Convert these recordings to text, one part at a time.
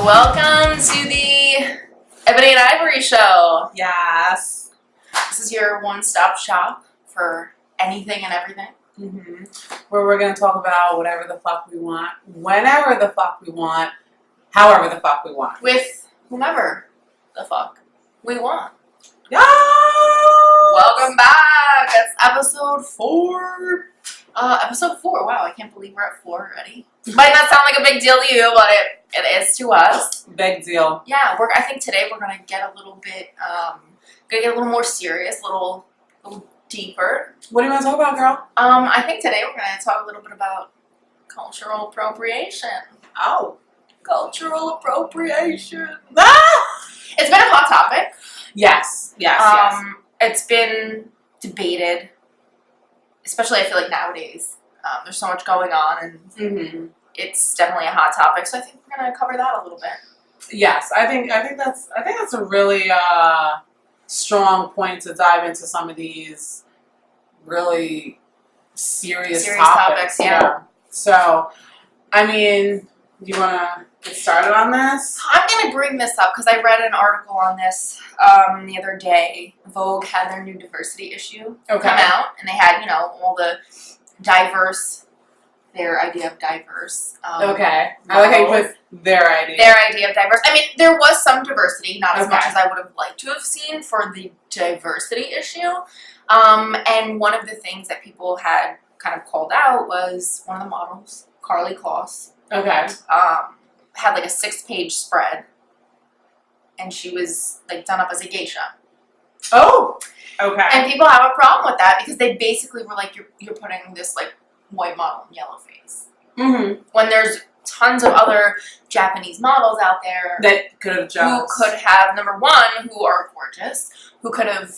Welcome to the Ebony and Ivory Show. Yes. This is your one-stop shop for anything and everything. Mm-hmm. Where we're going to talk about whatever the fuck we want, whenever the fuck we want, however the fuck we want. With whomever the fuck we want. Yes! Welcome back. It's episode 4. Episode 4. Wow, I can't believe we're at 4 already. Might not sound like a big deal to you, but it is to us. Big deal. Yeah, I think today we're gonna get a little bit, a little more serious, a little deeper. What do you want to talk about, girl? I think today we're gonna talk a little bit about cultural appropriation. Oh. Cultural appropriation. Ah! It's been a hot topic. Yes. It's been debated, especially I feel like nowadays. There's so much going on, and it's definitely a hot topic. So I think we're gonna cover that a little bit. Yes, I think that's a really strong point to dive into some of these really serious topics. Yeah. So, I mean, do you want to get started on this? I'm going to bring this up because I read an article on this the other day. Vogue had their new diversity issue come out, and they had, all the their idea of diverse. Okay. I like how you put their idea. Their idea of diverse. I mean, there was some diversity, not as much as I would have liked to have seen for the diversity issue. And one of the things that people had kind of called out was one of the models, Carly Kloss. Okay. Had like a 6-page spread, and she was like done up as a geisha. Oh. Okay. And people have a problem with that because they basically were like, you're putting this like white model in yellow face. Mm-hmm. When there's tons of other Japanese models out there that could have who could have, number one, who are gorgeous, who could have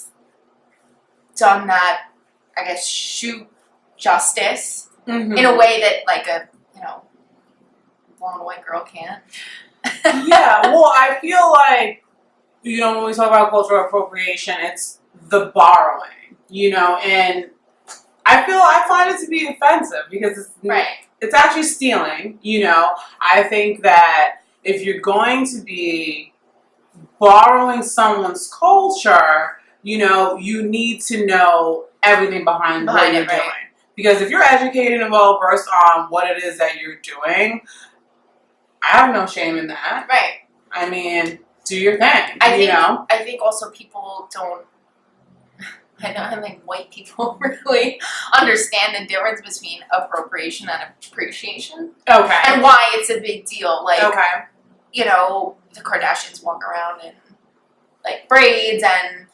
done that, I guess, shoot justice in a way that like a blonde white girl can't. Yeah, well, I feel like, when we talk about cultural appropriation, it's the borrowing, and I find it to be offensive because it's actually stealing, I think that if you're going to be borrowing someone's culture, you need to know everything behind what you're doing. Because if you're educated and well versed on what it is that you're doing, I have no shame in that. Right. I mean, do your thing, I think also people don't, I don't think white people really understand the difference between appropriation and appreciation. Okay. And why it's a big deal. Like, okay. The Kardashians walk around in, like, braids and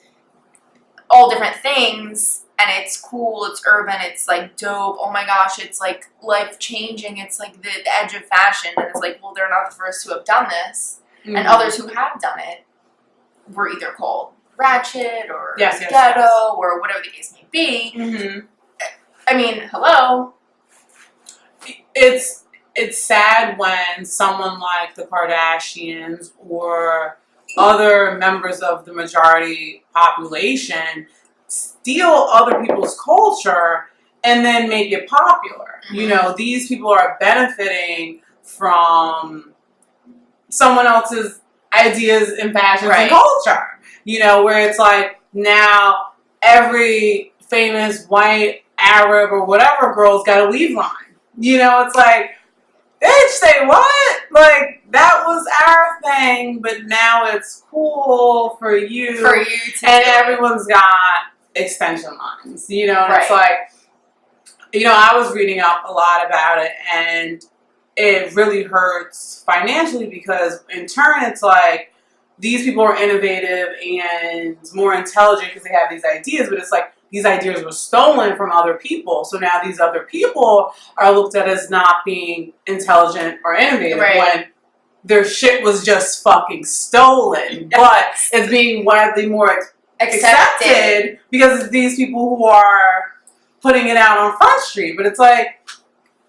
all different things, and it's cool, it's urban, it's, like, dope, oh my gosh, it's, like, life-changing, it's, like, the edge of fashion, and it's like, well, they're not the first to have done this, and others who have done it were either called ratchet or ghetto or whatever the case may be. I mean, hello. It's sad when someone like the Kardashians or other members of the majority population steal other people's culture and then make it popular. These people are benefiting from someone else's ideas and passions and culture. Where it's like now every famous white, Arab, or whatever girl's got a weave line. It's like, bitch, say what? Like, that was our thing, but now it's cool for you. For you to and everyone's got extension lines. And it's like, I was reading up a lot about it, and it really hurts financially because in turn it's like, these people are innovative and more intelligent because they have these ideas, but it's like these ideas were stolen from other people. So now these other people are looked at as not being intelligent or innovative when their shit was just fucking stolen. But it's being widely more accepted because it's these people who are putting it out on Front Street. But it's like,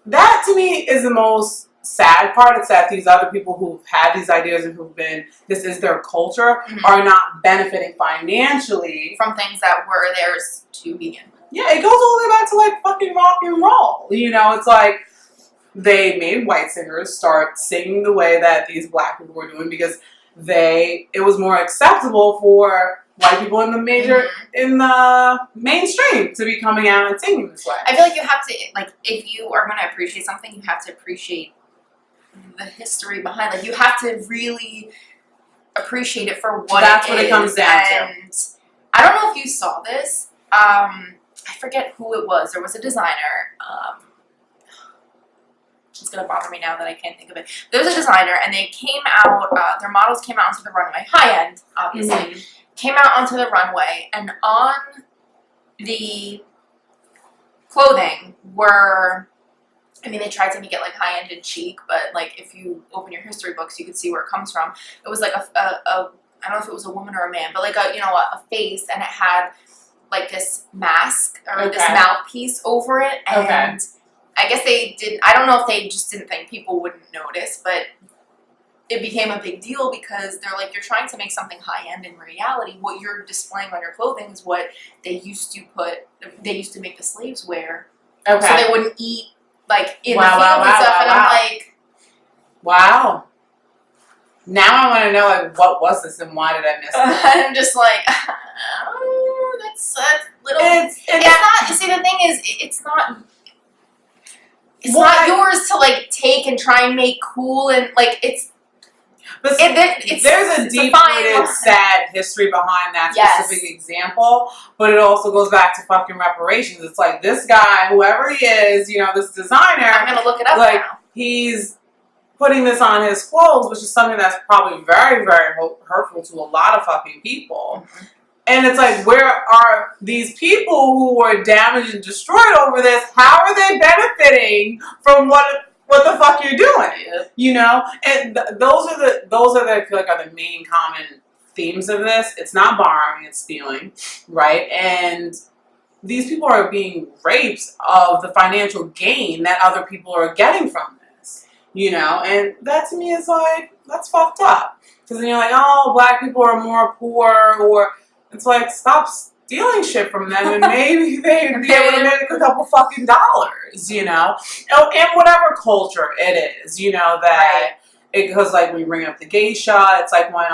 that to me is the most sad part. It's that these other people who've had these ideas and who've been, this is their culture, are not benefiting financially from things that were theirs to begin with. Yeah, it goes all the way back to like fucking rock and roll. It's like they made white singers start singing the way that these black people were doing because it was more acceptable for white people in the in the mainstream to be coming out and singing this way. I feel like you have to, like, if you are going to appreciate something, you have to appreciate the history behind. Like, you have to really appreciate it for what That's what it comes down to. And I don't know if you saw this. I forget who it was. There was a designer. It's going to bother me now that I can't think of it. There was a designer, and they came out, their models came out onto the runway, high end, obviously, came out onto the runway, and on the clothing were, I mean, they tried to make it like high end and chic, but like if you open your history books, you could see where it comes from. It was like I don't know if it was a woman or a man, but like a face, and it had like this mask or this mouthpiece over it, and I guess they didn't, I don't know if they just didn't think people wouldn't notice, but it became a big deal because they're like, you're trying to make something high-end. In reality, what you're displaying on your clothing is what they used to make the slaves wear. So they wouldn't eat, like, in the fields and stuff, and I'm like... Wow. Now I want to know, like, what was this and why did I miss it? I'm just like, oh, that's little... It's not, you see, the thing is, it's not... It's not yours to, like, take and try and make cool, and, like, it's... But there's a deep-rooted, sad history behind that specific example, but it also goes back to fucking reparations. It's like, this guy, whoever he is, you know, this designer... I'm gonna look it up like, now. He's putting this on his clothes, which is something that's probably very, very hurtful to a lot of fucking people. And it's like, where are these people who were damaged and destroyed over this? How are they benefiting from what the fuck you're doing? You know, and those are the I feel like are the main common themes of this. It's not borrowing, it's stealing, right? And these people are being raped of the financial gain that other people are getting from this. You know, and that to me is like, that's fucked up. Because then you're like, oh, black people are more poor, or it's like, stop stealing shit from them and maybe they'd be able to make a couple fucking dollars, you know? Oh, and whatever culture it is, you know, that because like we bring up the geisha, it's like when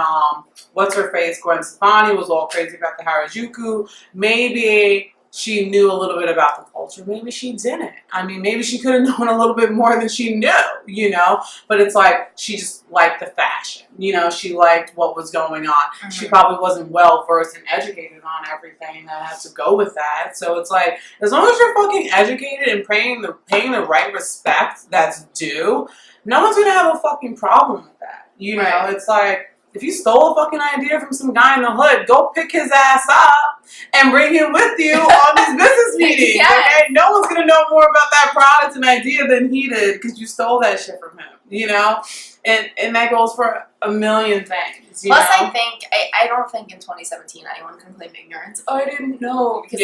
what's her face, Gwen Stefani was all crazy about the Harajuku. Maybe she knew a little bit about the culture. Maybe she didn't. I mean, maybe she could have known a little bit more than she knew, you know? But it's like, she just liked the fashion. You know, she liked what was going on. She probably wasn't well-versed and educated on everything that has to go with that. So it's like, as long as you're fucking educated and paying the right respect that's due, no one's gonna have a fucking problem with that. You know, it's like, if you stole a fucking idea from some guy in the hood, go pick his ass up and bring him with you on these business meetings. Okay? No one's going to know more about that product and idea than he did because you stole that shit from him, you know? And that goes for a million things, Plus, know? I don't think in 2017 anyone can claim ignorance. Oh, I didn't know. Because,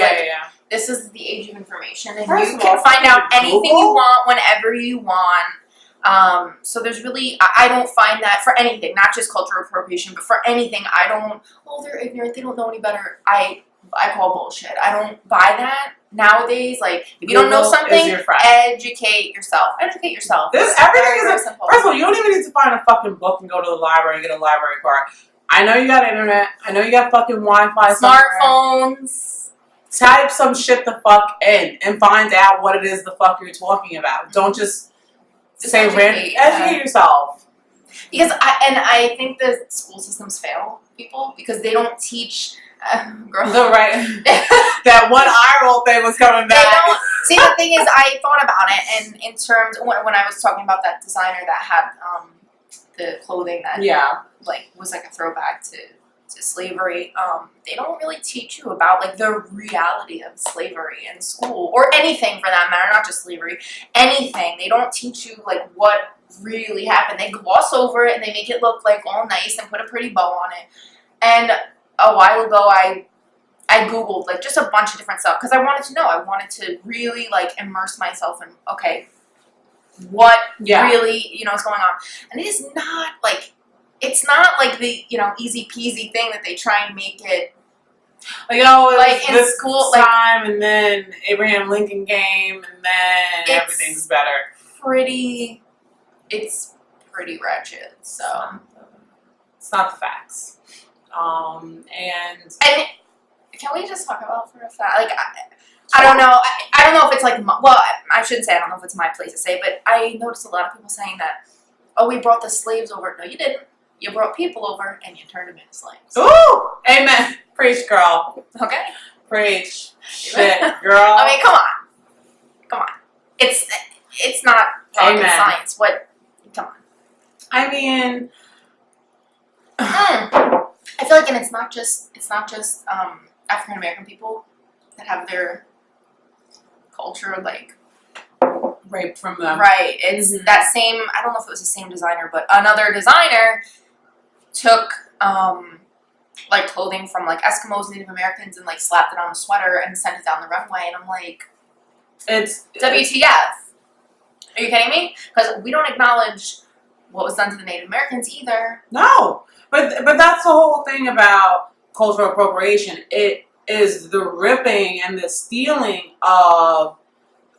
this is the age of information, and you can find out anything you want whenever you want. So there's really, I don't find that for anything, not just cultural appropriation, but for anything, they're ignorant, they don't know any better. I call bullshit. I don't buy that nowadays. Like, if you don't know something, educate yourself. Everything is simple. First of all, you don't even need to find a fucking book and go to the library and get a library card. I know you got internet. I know you got fucking Wi-Fi. Smartphones. Type some shit the fuck in and find out what it is the fuck you're talking about. Don't just say educate yourself. Because I think the school systems fail people because they don't teach that one eye roll thing was coming back. They don't see. The thing is, I thought about it, and in terms when I was talking about that designer that had the clothing that was like a throwback to slavery, they don't really teach you about like the reality of slavery in school or anything for that matter, not just slavery, anything. They don't teach you like what really happened. They gloss over it and they make it look like all nice and put a pretty bow on it. And a while ago I Googled like just a bunch of different stuff because I wanted to know. I wanted to really like immerse myself in what really, you know, is going on. And it is not like, it's not like the, you know, easy peasy thing that they try and make it. Like, oh, like in school, time, and then Abraham Lincoln came, and then everything's better. pretty wretched. So it's not the facts. And can we just talk about for a fact? Like, I don't know. I don't know if it's like, well, I shouldn't say I don't know if it's my place to say, but I noticed a lot of people saying that, oh, we brought the slaves over. No, you didn't. You brought people over and you turned them into slaves. Ooh! Amen. Preach, girl. Okay. Preach. Shit, girl. I mean, come on. It's not rocket science. What? Come on. I mean, I feel like, and it's not just African American people that have their culture like raped from them. Right. It's that same. I don't know if it was the same designer, but another designer took like clothing from like Eskimos, Native Americans, and like slapped it on a sweater and sent it down the runway. And I'm like, it's WTF? Are you kidding me? Because we don't acknowledge what was done to the Native Americans either. No, but that's the whole thing about cultural appropriation. It is the ripping and the stealing of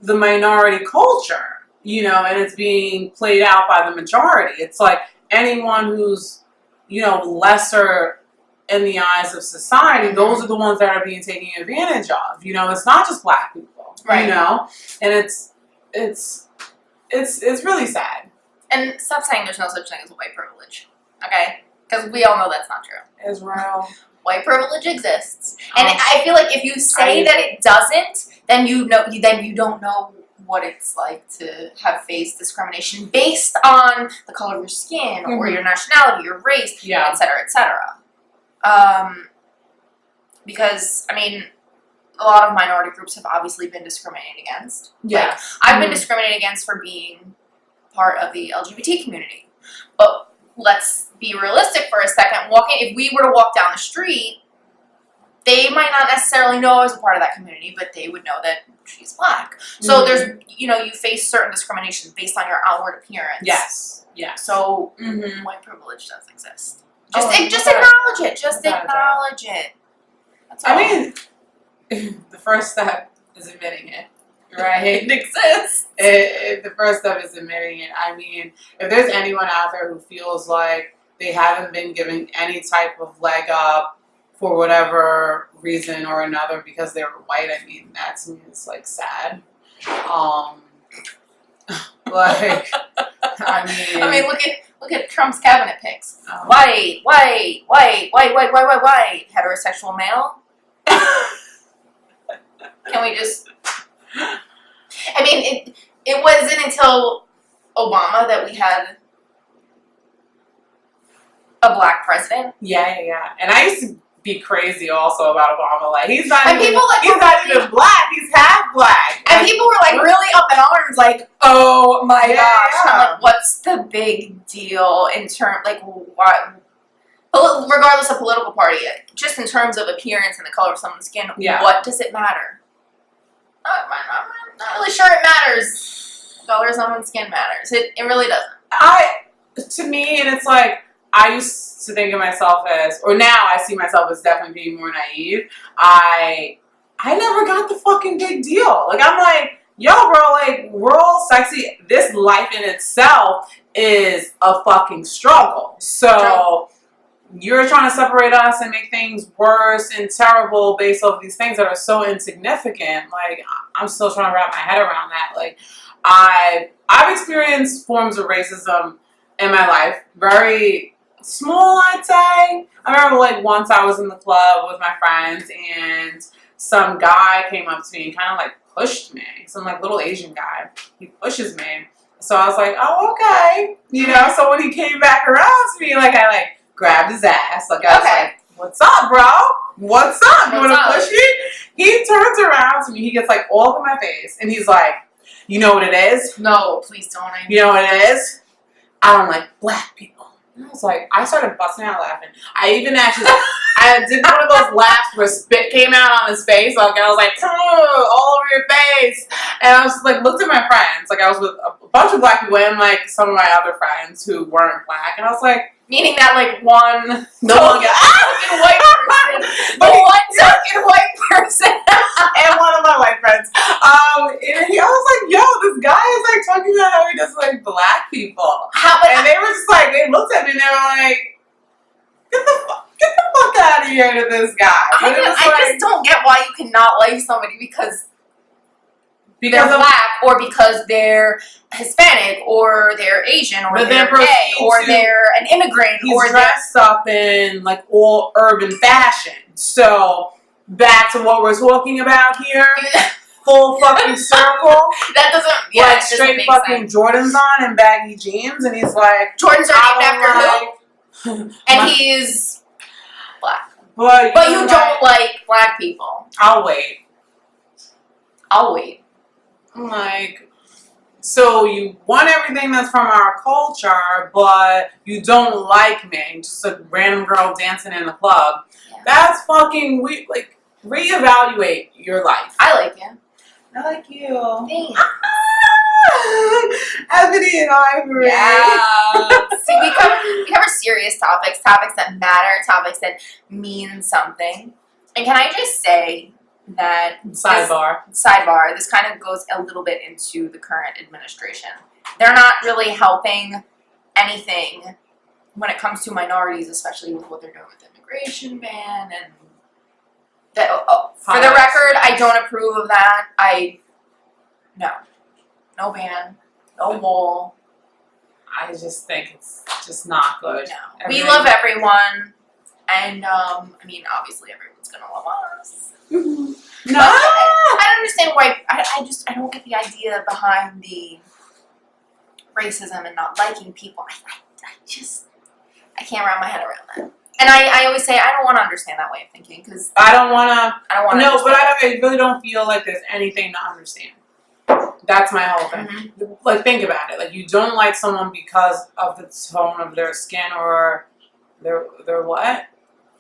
the minority culture, you know, and it's being played out by the majority. It's like anyone who's, you know, lesser in the eyes of society, those are the ones that are being taken advantage of. You know, it's not just black people, right? You know, and it's really sad. And stop saying there's no such thing as white privilege, okay? Because we all know that's not true. Israel. White privilege exists, and I feel like if you say that it doesn't, then you don't know what it's like to have faced discrimination based on the color of your skin or your nationality, your race, et cetera, et cetera. Because I mean, a lot of minority groups have obviously been discriminated against. Yeah, like, I've been discriminated against for being part of the LGBT community, but let's be realistic for a second. If we were to walk down the street, they might not necessarily know I was a part of that community, but they would know that she's black. So there's, you face certain discrimination based on your outward appearance. Yes. Yeah. So white privilege does exist. Just acknowledge it. Just acknowledge it. That's all. I mean, the first step is admitting it. Right? It exists. The first step is admitting it. I mean, if there's anyone out there who feels like they haven't been given any type of leg up for whatever reason or another because they were white, I mean, that to me is like sad. I mean, look at Trump's cabinet picks. White, heterosexual male. Can we just? I mean, it wasn't until Obama that we had a black president. Yeah. And I used to be crazy also about Obama. Like, he's not even black. He's half black. And people were like really up in arms, like, oh my gosh. And I'm like, what's the big deal in terms, like, why? Regardless of political party, just in terms of appearance and the color of someone's skin, what does it matter? I'm not really sure it matters. The color of someone's skin matters. It really doesn't. To me, and it's like, I used to think of myself as, or now I see myself as definitely being more naive. I never got the fucking big deal. Like, I'm like, yo, bro, like, we're all sexy. This life in itself is a fucking struggle. So you're trying to separate us and make things worse and terrible based off these things that are so insignificant. Like, I'm still trying to wrap my head around that. Like, I've experienced forms of racism in my life. Very small, I'd say. I remember, like, once I was in the club with my friends and some guy came up to me and kind of, like, pushed me. Some, like, little Asian guy. He pushes me. So I was like, oh, okay. You know, so when he came back around to me, like, I, like, grabbed his ass. Like, I was like, what's up, bro? What's up? You want to push me? He turns around to me. He gets, like, all up in my face. And he's like, you know what it is? No, please don't. You know what it is? I don't like black people. And I was like, I started busting out laughing. I even actually, I did one of those laughs where spit came out on his face. Like, I was like, all over your face. And I was just like, looked at my friends. Like, I was with a bunch of black people and, like, some of my other friends who weren't black. And I was like, meaning that, like, one white person. The one fucking white person. And one of my white friends. And I was like, yo, this guy is like talking about how he doesn't like black people. And they were just like, they looked at me and they were like, get the fuck out of here to this guy. But I just don't get why you cannot like somebody because they're black or because they're Hispanic or they're Asian or they're gay or they're an immigrant or dressed up in like all urban fashion. So back to what we're talking about here. Full fucking circle. That doesn't like straight fucking sense. Jordans on and baggy jeans, and he's like Jordans are named after who? And he's black. But you don't like black people. I'll wait. I'm like, so you want everything that's from our culture, but you don't like me, just a random girl dancing in the club. Yeah. That's fucking weird. Like, reevaluate your life. I like you. I like you. Thanks. Ebony and Ivory. Yeah. See, we cover serious topics that matter, topics that mean something. And can I just say that sidebar, this kind of goes a little bit into the current administration. They're not really helping anything when it comes to minorities, especially with what they're doing with the immigration ban and that. For the record, I don't approve of that. No ban, no wall. I just think it's just not good. No. We love everyone, and I mean, obviously, everyone's gonna love us. Mm-hmm. No, I don't understand why. I don't get the idea behind the racism and not liking people. I can't wrap my head around that. And I always say I don't want to understand that way of thinking because I don't want to. No, but I really don't feel like there's anything to understand. That's my whole thing. Mm-hmm. Like, think about it. Like, you don't like someone because of the tone of their skin or their what?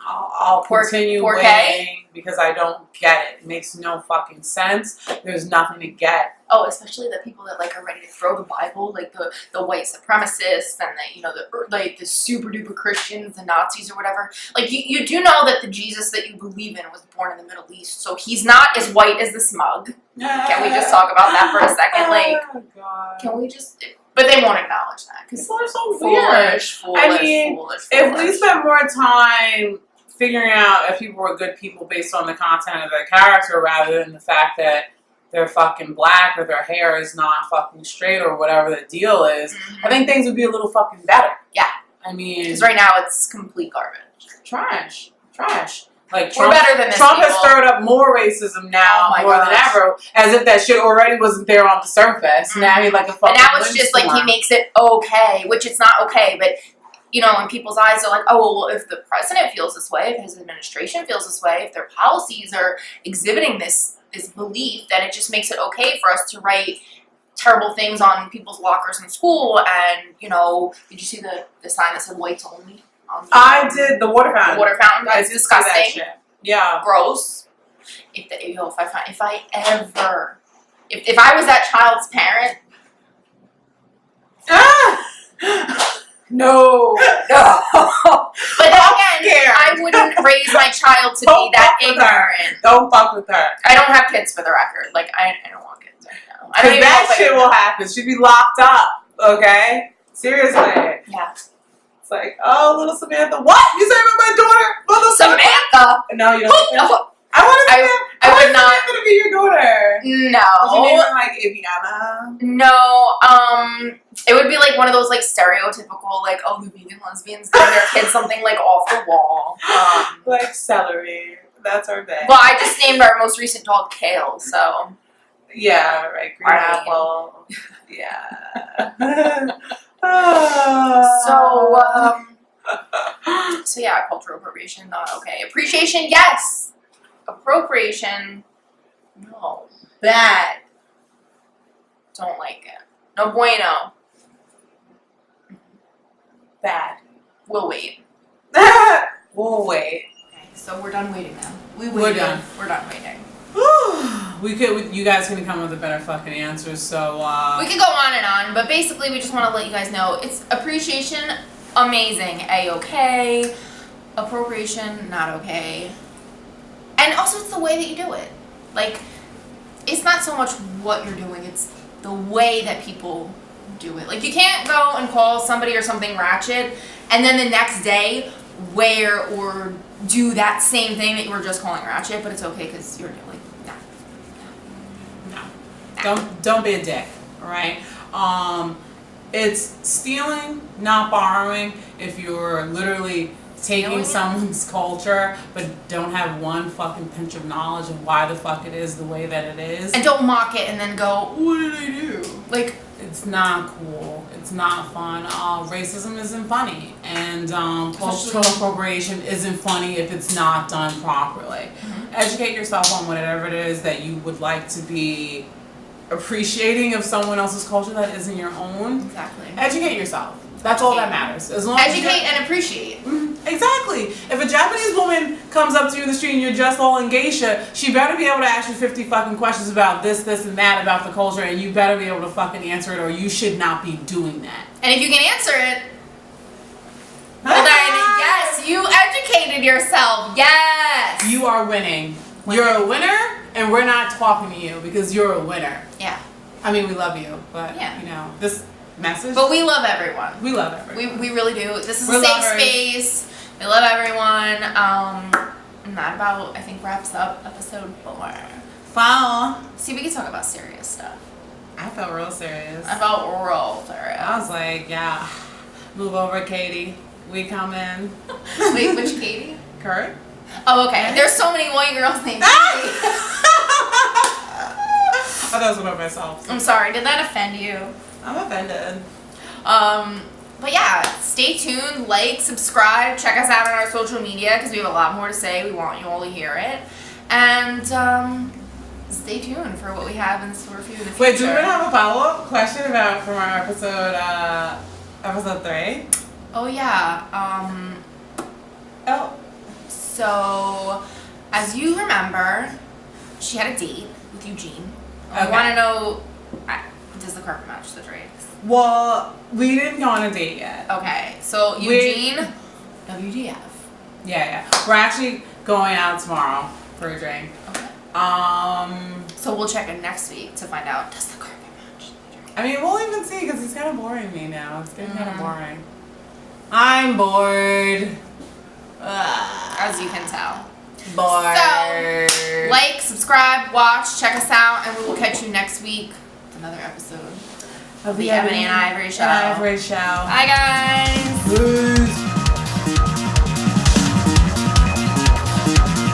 I'll continue waiting because I don't get it. It makes no fucking sense. There's nothing to get. Oh, especially the people that like are ready to throw the Bible, like the white supremacists and the super duper Christians, the Nazis or whatever. Like you do know that the Jesus that you believe in was born in the Middle East, so he's not as white as the smug. Can we just talk about that for a second? Like, God. Can we just? But they won't acknowledge that because people are so weird. Foolish. If we spent more time figuring out if people were good people based on the content of their character rather than the fact that they're fucking black or their hair is not fucking straight or whatever the deal is, I think things would be a little fucking better. Yeah. I mean, because right now it's complete garbage. Trash. Like We're better than this. Trump has stirred up more racism now more than ever, as if that shit already wasn't there on the surface. Mm-hmm. Now he's like a fucking. And now it's just like he makes it okay, which it's not okay, but. You know, in people's eyes, they're like, oh, well, if the president feels this way, if his administration feels this way, if their policies are exhibiting this belief, then it just makes it okay for us to write terrible things on people's lockers in school. And, you know, did you see the sign that said whites only? I did. The water fountain. The water fountain. That's disgusting. That shit. Yeah. Gross. If I was that child's parent. No. But then again, I wouldn't raise my child to be that ignorant. Don't fuck with her. I don't have kids for the record. Like, I don't want kids right now. Because that shit will happen. She'd be locked up. Okay? Seriously. Yeah. It's like, oh, little Samantha. What? You say about my daughter? Little Samantha? No, you don't. I would not. I'm gonna be your daughter. No. Was your name like Iviana? No. It would be like one of those like stereotypical like lesbian and lesbians giving their kids something like off the wall. Like celery. That's our bed. Well, I just named our most recent dog Kale, so. Yeah. Right. Green apple. Yeah. So yeah, cultural appropriation not okay. Appreciation, yes. Appropriation, no. Bad. Don't like it. No bueno. Bad. We'll wait. We'll wait. Okay, so we're done waiting now. We're done. We're done waiting. You guys can come with a better fucking answer, so we could go on and on, but basically we just want to let you guys know it's appreciation, amazing, A-okay. Appropriation, not okay. And also, it's the way that you do it. Like, it's not so much what you're doing, it's the way that people do it. Like, you can't go and call somebody or something ratchet and then the next day wear or do that same thing that you were just calling ratchet, but it's okay because you're like, no. Don't be a dick, alright? It's stealing, not borrowing. If you're literally taking someone's culture but don't have one fucking pinch of knowledge of why the fuck it is the way that it is. And don't mock it and then go, what did I do? Like, it's not cool. It's not fun. Racism isn't funny. And cultural appropriation isn't funny if it's not done properly. Mm-hmm. Educate yourself on whatever it is that you would like to be appreciating of someone else's culture that isn't your own. Exactly. Educate yourself. That's all that matters. As long educate and appreciate. Exactly. If a Japanese woman comes up to you in the street and you're just all in geisha, she better be able to ask you 50 fucking questions about this, and that about the culture, and you better be able to fucking answer it, or you should not be doing that. And if you can answer it, well then, yes, you educated yourself. Yes. You are winning. You're a winner, and we're not talking to you because you're a winner. Yeah. I mean, we love you, but, you know, this message. But we love everyone. We love everyone. We really do. This is a safe space. We love everyone. And that about, I think, wraps up episode 4. Wow. See, we can talk about serious stuff. I felt real serious. I felt real serious. I was like, yeah, move over, Katie. We come in. Wait, which Katie? Kurt. Oh, okay. There's so many white girls named Katie. I thought it was one of myself. I'm sorry. Did that offend you? I'm offended. But yeah, stay tuned, like, subscribe, check us out on our social media because we have a lot more to say. We want you all to hear it. And stay tuned for what we have in store for you in the future. Wait, do we have a follow-up question about from our episode 3? Oh, yeah. So, as you remember, she had a date with Eugene. I want to know, does the carpet match the drapes? Well, we didn't go on a date yet. Okay, so Eugene, WDF. Yeah. We're actually going out tomorrow for a drink. Okay. So we'll check in next week to find out, does the carpet match the drapes? I mean, we'll even see because it's kind of boring me now. It's getting kind of boring. I'm bored. As you can tell. Bored. So, like, subscribe, watch, check us out, and we will catch you next week with another episode of the Ebony and Ivory Show. Bye, guys. Peace.